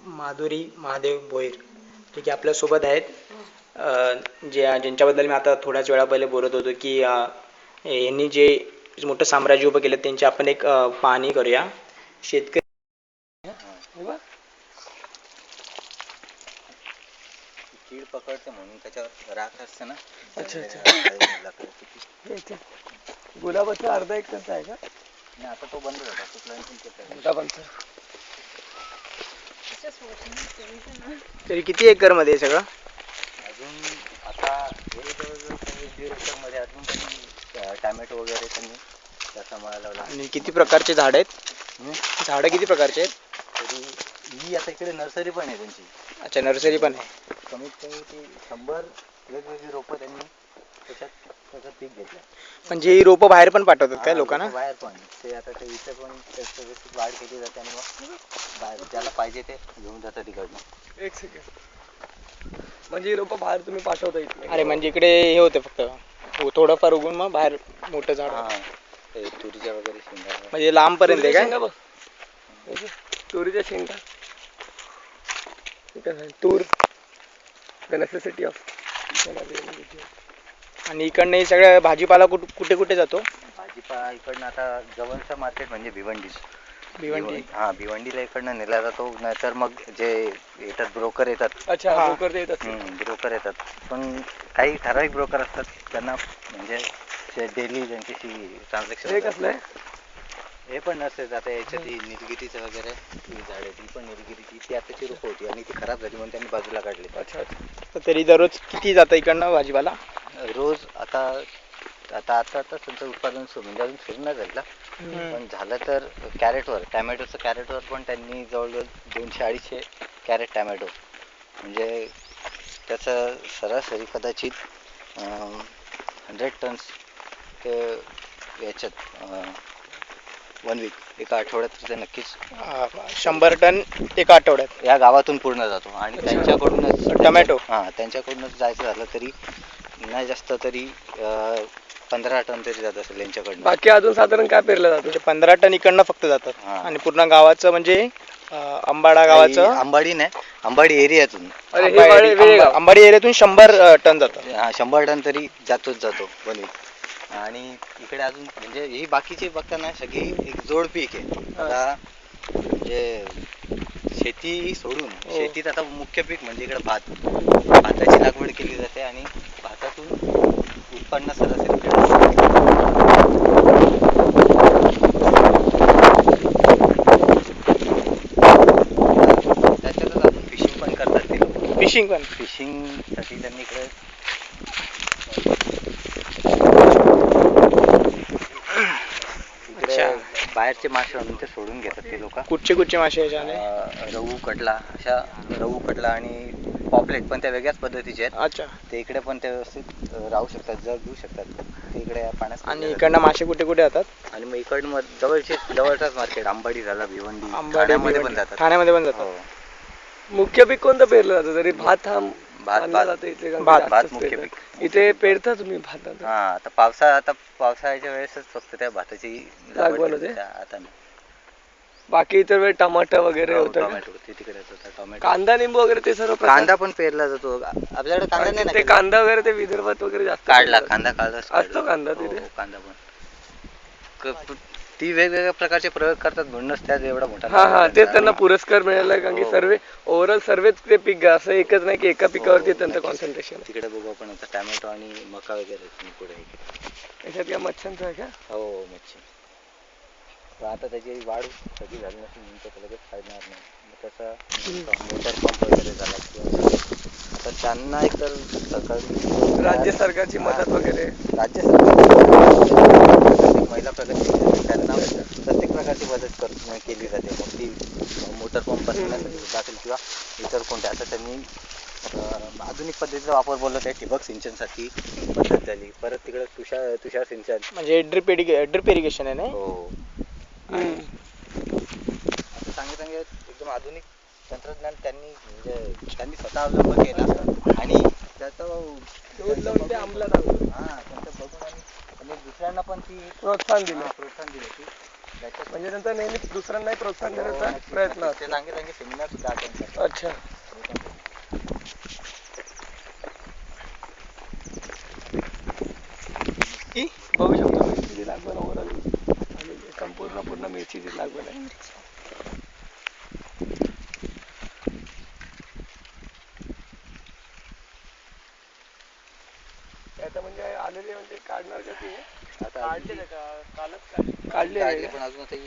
माधुरी महादेव भोईर ठीक आहे आपल्यासोबत आहेत. ज्यांच्याबद्दल मी आता थोड्याच वेळा पहिले बोलत होतो की यांनी जे मोठं साम्राज्य उभं केलं त्यांची आपण एक पाहणी करूया. शेतकरी कीड पकडते म्हणून त्याच्यावर राख असते ना. अच्छा अच्छा. गुलाबाचा अर्धा एक टनचा आहे का? नाही, आता तो बंद झाला, तो प्लॅनिंग मोठा बंद. तरी किती एकर मध्ये सगळं? अजून आता हे जवळजवळ 1.5 एकर मध्ये अजून त्यांनी टॅमॅटो वगैरे त्यांनी त्याचा माळा लावला. आणि किती प्रकारचे झाड आहेत? झाडं किती प्रकारचे आहेत? तरी ही आता इकडे नर्सरी पण आहे त्यांची. अच्छा, नर्सरी पण आहे. कमीत कमी ती 100 वेगवेगळी रोपं त्यांनी त्याचं पीक घेतलं. म्हणजे ही रोपं बाहेर पण पाठवतात काय लोकांना? बाहेर पण ते आता ते इथे पण त्याचं व्यवस्थित वाढ केली जाते आणि मग बाहेर ज्याला पाहिजे ते घेऊन जातात तिकडनं. एक सेकंड. म्हणजे ही रोपं बाहेर तुम्ही पाठवता इथे? अरे म्हणजे इकडे हे होते फक्त थोडंफार उगून मग बाहेर मोठं झाड. ते तुरीच्या वगैरे शेंगा म्हणजे लांब पर्यंत आहे काय? तुरीच्या शेंगा. तूर द नेसेसिटी ऑफ. आणि इकडनं हे सगळं भाजीपाला कुठे कुठे जातो? भाजीपाला इकडनं आता जवळचं मार्केट म्हणजे भिवंडी. भिवंडीला इकडनं नेला जातो. नाहीतर मग जे येतात ब्रोकर येतात. अच्छा, ब्रोकर येतात. ब्रोकर येतात, पण काही ठराविक ब्रोकर असतात त्यांना म्हणजे डेली त्यांच्याशी ट्रान्झॅक्शन. हे कसलं आहे? हे पण नसते. आता याच्यात निलगिरीचं वगैरे झाड आहे, ती पण निलगिरीची ती आताची रोपं होती आणि ती खराब झाली म्हणून त्यांनी बाजूला काढली. अच्छा. तरी दररोज किती जातं इकडनं भाजीपाला? रोज आता त्यांचं उत्पादन म्हणजे अजून सुरू नाही झालं, पण झालं तर कॅरेटवर टॅमॅटोचं कॅरेटवर पण त्यांनी जवळजवळ 200-250 कॅरेट टॅमॅटो, म्हणजे त्याचं सरासरी कदाचित 100 टन्स ते याच्यात 1 वीक एका आठवड्यात ते नक्कीच 100 टन एका आठवड्यात या गावातून पूर्ण जातो. आणि त्यांच्याकडूनच टमॅटो त्यांच्याकडूनच जायचं झालं तरी नाही जास्त तरी 15 टन तरी जात असेल यांच्याकडनं. बाकी अजून साधारण काय पेरलं जातं? म्हणजे 15 टन इकडनं फक्त जातात. आणि पूर्ण गावाचं म्हणजे अंबाडा गावाचं अंबाडी नाही, अंबाडी एरियातून. अंबाडी एरियातून 100 टन जातात. 100 टन तरी जातो बनी. आणि इकडे अजून म्हणजे ही बाकीची बघताना सगळी एक जोड पीक आहे. आता म्हणजे शेती सोडून शेतीत आता मुख्य पीक म्हणजे इकडे भाताची लागवड केली जाते आणि भातातून उत्पन्न सरासरी त्याच्यातच अजून फिशिंग पण करतात ते लोक. फिशिंगसाठी त्यांनी इकडे बाहेरचे मासे आणून ते सोडून घेतात ते लोक. कुठचे मासे? रहू कटला आणि पॉपलेट पण त्या वेगळ्याच पद्धतीचे आहेत. अच्छा. ते इकडे पण ते व्यवस्थित राहू शकतात, जगू शकतात ते इकडे पाण्यात. आणि इकडनं मासे कुठे कुठे जातात? आणि मग इकडनं जवळचाच मार्केट अंबाडी झाला, भिवंडी, ठाण्यामध्ये पण जातात. मुख्य पीक कोणतं पेरलं जातं? तरी भात भात मुख्य पीक इथे पेरता तुम्ही भात? आता पावसाळ्याच्या वेळेसच फक्त त्या भाताची लागवड होते. आता बाकी इतर वेळ टमाटर वगैरे होतं. टोमॅटो, कांदा, लिंबू वगैरे ते सर्व. कांदा पण पेरला जातो आपल्याकडे. कांदा नाही, ते कांदा वगैरे ते विदर्भात वगैरे जास्त कांदा असतो. कांदा तिथे कांदा पण ती वेगवेगळ्या प्रकारचे प्रयोग करतात म्हणूनच त्यात एवढा मोठा. ते त्यांना पुरस्कार मिळाला कारण की सर्वे ओव्हरऑल सर्वच ते पीक असं एकच नाही की एका पिकावरती त्यांचं कॉन्सन्ट्रेशन. तिकडे बघू आपण आता टॅमॅटो आणि मका वगैरे पुढे. याच्यात काय मच्छ्यांचं आहे का? हो, मच्छी. आता त्याची वाढ सगळी झाली नसेल म्हणून त्याला लगेच फायदा नाही. मग त्याचा मोटर पंप वगैरे झाला किंवा आता त्यांना एक तर सरकारी राज्य सरकारची मदत वगैरे, राज्य सरकार महिला प्रगती त्यांना प्रत्येक प्रकारची मदत केली जाते. मग ती मोटर पंप बसवण्यासाठी असेल किंवा इतर कोणत्या. आता त्यांनी आधुनिक पद्धतीचा वापर बोलला त्या ठिबक सिंचनसाठी पद्धत झाली. परत तिकडे तुषार सिंचन म्हणजे ड्रिप इरिगेशन आहे ना. हो. चांगले एकदम आधुनिक तंत्रज्ञान त्यांनी स्वतः अवलंब केला आणि त्याचं ते अंमलात आणलं. त्यांचं बघून आणि दुसऱ्यांना पण ती प्रोत्साहन दिलं. त्याच्यात म्हणजे नंतर नेहमी दुसऱ्यांनाही प्रोत्साहन देण्याचा प्रयत्न. ते चांगले सेमिनार सुद्धा अच्छा. बघू शकतो मिरचीची लागवड ओव्हरऑल आलेली आहे. संपूर्ण मिरचीची लागवड आहे. आता म्हणजे आलेले म्हणजे काढणार का ते? आता काढले काढले पण अजून आता ही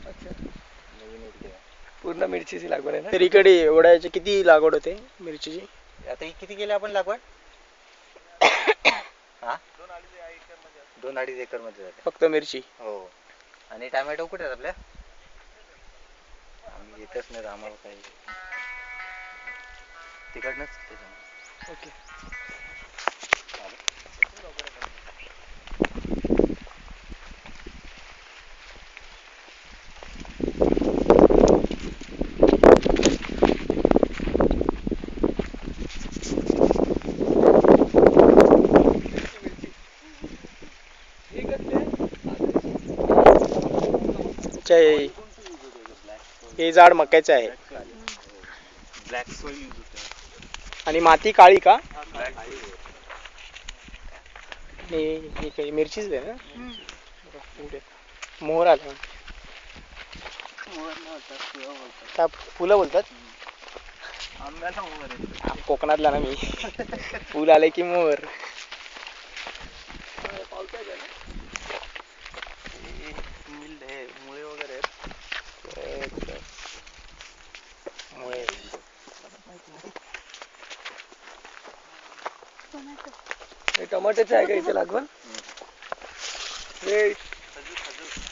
अच्छा. नवीन येते. पूर्ण मिरचीची लागवड आहे ना? तर इकडे एवढ्याची किती लागवड होते मिरचीची? आता ही किती केली आपण लागवड? हा 2-2.5 एकर मध्ये झाले. फक्त मिरची. हो. आणि टोमॅटो कुठे आहेत आपल्या? आम्ही येतच नाही आम्हाला काही तिकडनंच त्याच्यामुळे. ओके. अच्छा, हे झाड मक्याचं आहे. ब्लॅक सोईल यूज होते. आणि माती काळी का? हे काही मिरचीच आहे ना? मोहर आला. त्या फुलं बोलतात. आंब्याला मोहर आहे. कोकणातला ना मी. फुल आले की मोहर. मुळे वगैरे मुळे. हे टमाट्याचं आहे का इथे लागवड? हे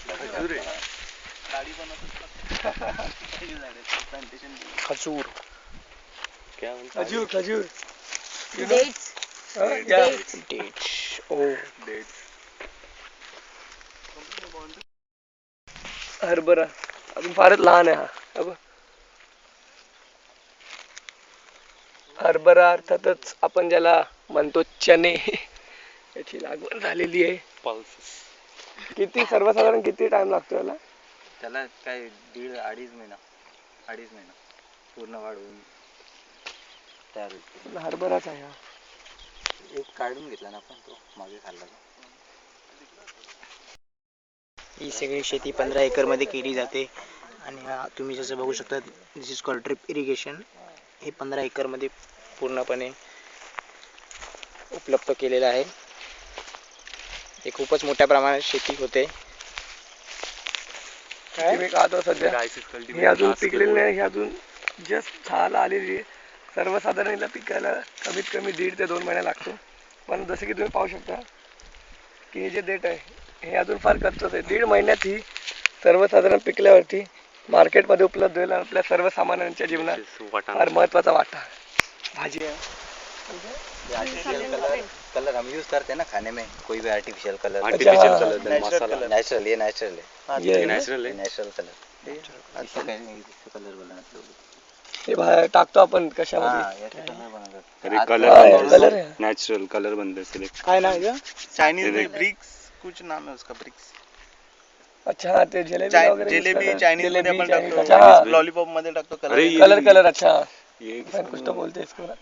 खजूर आहे. गाडी बनवतात. खजूर. खजूर. Dates. डेट्स. ओ. हरभरा अजून फारच लहान आहे हा बघ. हरभरा अर्थातच आपण ज्याला म्हणतो चणे, याची लागवड झालेली आहे. किती सर्वसाधारण किती टाइम लागतो याला? त्याला काय 1.5-2.5 महिना पूर्ण वाढवून तयार होते. हरभराच आहे हा. एक काढून घेतला ना आपण तो मागे खाल्ला. ही सगळी शेती 15 एकर मध्ये केली जाते. आणि तुम्ही जसं बघू शकता, दिस इज कॉल्ड ड्रिप इरिगेशन. हे 15 एकर मध्ये पूर्णपणे उपलब्ध केलेलं आहे. हे खूपच मोठ्या प्रमाणात शेती होते. ते मी खातो सध्या. हे अजून पिकलेलं नाही. हे अजून जस्ट छाला आलेली आहे. सर्वसाधारण याला पिकायला कमीत कमी 1.5 ते 2 महिने लागतो. पण जसे की तुम्ही पाहू शकता की हे जे देठ आहे हे अजून फार कच्चच आहे. 1.5 महिन्यात ही सर्वसाधारण पिकल्यावरती मार्केटमध्ये उपलब्ध होईल. आपल्या सर्वसामान्यांच्या जीवनात फार महत्त्वाचा वाटा. भाजी कलर हम यूज करते हैं ना खाने में, कोई भी आर्टिफिशियल कलर. नेचुरल ये नेचुरल है. Natural colour. इससे कलर बनाते. हे टाकतो आपण कशामध्ये? याचे कलर बनवतात. कलर आहे. नेचुरल कलर बनते सिलेक्ट. काय नाव आहे? चाइनीज में ब्रिक्स कुछ नाम है उसका, ब्रिक्स. अच्छा हा ते जलेबी वगैरे जिलेबी चाइनीज मध्ये आपण टाकतो. अच्छा लॉलीपॉप मध्ये टाकतो अरे कलर. कलर अच्छा. ये कुछ तो बोलते हैं इसको ना.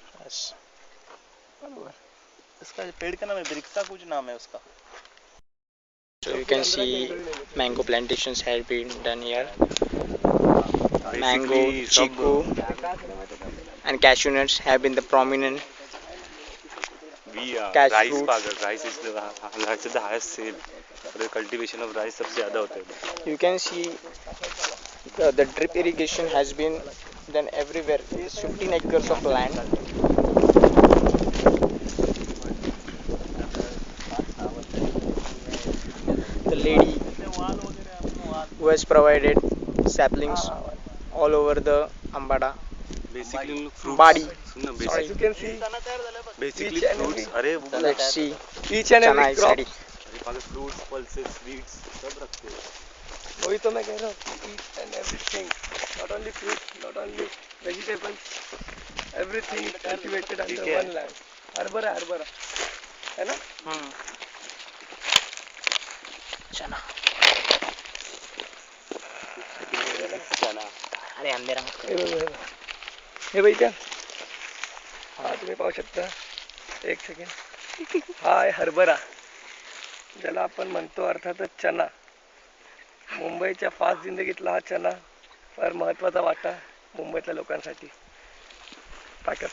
इसका पेड़ का नाम है ब्रिक्स का कुछ नाम है उसका. So you can see mango plantations have been done here. Mango, chiku, and cashew nuts have been the prominent. we Cash rice fruits. पागल. Rice is the highest sale. The cultivation of rice सबसे ज़्यादा होता है. You can see the drip irrigation has been done everywhere. It's 15 acres of land. The lady who has provided saplings all over the Ambada. Basically उन लोग fruits. Body. सुन ना, As you can see basically each and fruits. every- अरे वो Let's see. each and Chana every is crop. ready. अरे पागल fruits, pulses, sweets सब रखते हैं. वही तो मैं कह रहा हूँ. Each and everything, not only fruit, not only vegetables, everything is cultivated under ठीक है. one land. हरभरा है ना? Chana. चना. अरे अंधेरा मत कर. हे बघ, हे बघ. हे बघ इथे. हा तुम्ही पाहू शकता. एक सेकंड. हा आहे हरभरा, ज्याला आपण म्हणतो अर्थातच चना. मुंबईच्या फास्ट जिंदगीतला हा चना फार महत्त्वाचा वाटा मुंबईतल्या लोकांसाठी. पाकप.